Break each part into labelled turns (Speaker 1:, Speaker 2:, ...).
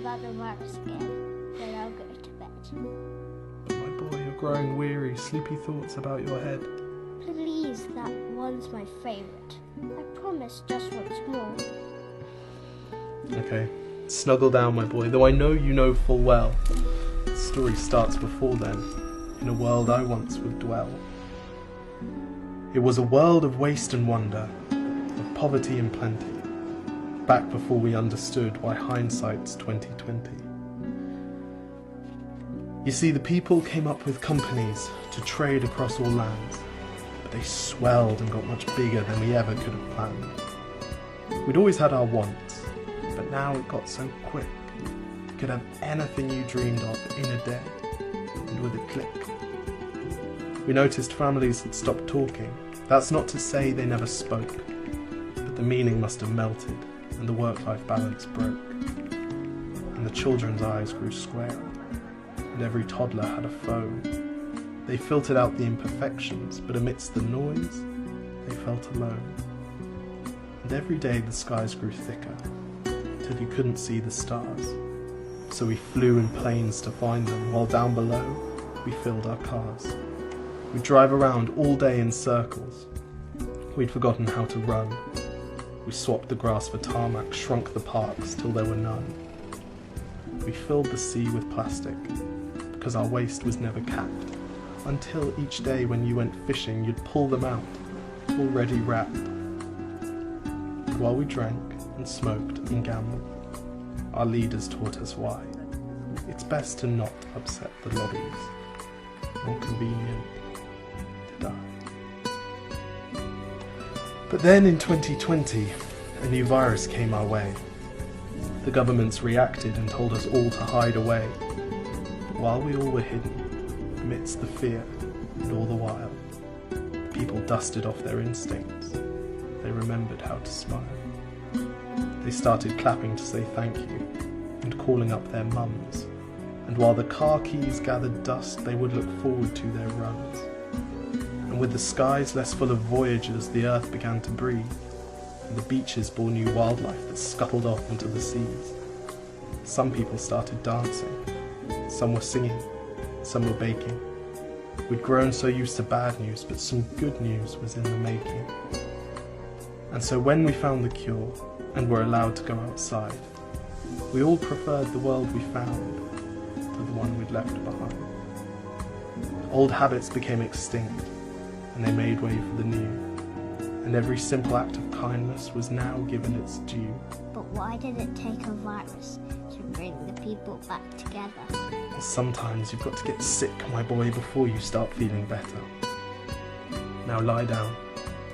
Speaker 1: about the virus again. Then I'll go to bed.
Speaker 2: My boy, you're growing weary. Sleepy thoughts about your head.
Speaker 1: Please, that one's my favourite. I promise, just once more.
Speaker 2: Okay, snuggle down, my boy, though I know you know full well the story starts before then, in a world I once would dwell. It was a world of waste and wonder, of poverty and plenty, back before we understood why hindsight's 2020. You see, the people came up with companies to trade across all lands, but they swelled and got much bigger than we ever could have planned. We'd always had our wants, but now it got so quick. You could have anything you dreamed of in a day, and with a click. We noticed families had stopped talking. That's not to say they never spoke, but the meaning must have melted, and the work-life balance broke. And the children's eyes grew squarer, and every toddler had a phone. They filtered out the imperfections, but amidst the noise, they felt alone. And every day the skies grew thicker, till you couldn't see the stars. So we flew in planes to find them, while down below we filled our cars. We'd drive around all day in circles. We'd forgotten how to run. We swapped the grass for tarmac, shrunk the parks till there were none. We filled the sea with plastic, because our waste was never capped, until each day when you went fishing you'd pull them out, already wrapped. And while we drank and smoked and gambled, our leaders taught us why. It's best to not upset the lobbies. More convenient to die. But then in 2020, a new virus came our way. The governments reacted and told us all to hide away. But while we all were hidden, amidst the fear and all the while, the people dusted off their instincts. They remembered how to smile. They started clapping to say thank you and calling up their mums. And while the car keys gathered dust, they would look forward to their runs. And with the skies less full of voyagers, the earth began to breathe, and the beaches bore new wildlife that scuttled off into the seas. Some people started dancing, some were singing, some were baking. We'd grown so used to bad news, but some good news was in the making. And so when we found the cure, and were allowed to go outside, we all preferred the world we found to the one we'd left behind. Old habits became extinct, and they made way for the new, and every simple act of kindness was now given its due.
Speaker 1: But why did it take a virus to bring the people back together?
Speaker 2: Well, sometimes you've got to get sick, my boy, before you start feeling better. Now lie down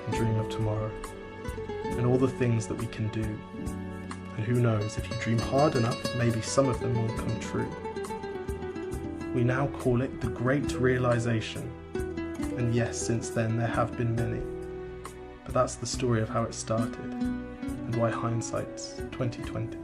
Speaker 2: and dream of tomorrow, and all the things that we can do. And who knows, if you dream hard enough, maybe some of them will come true. We now call it the Great Realization. And yes, since then there have been many. But that's the story of how it started, and why hindsight's 2020.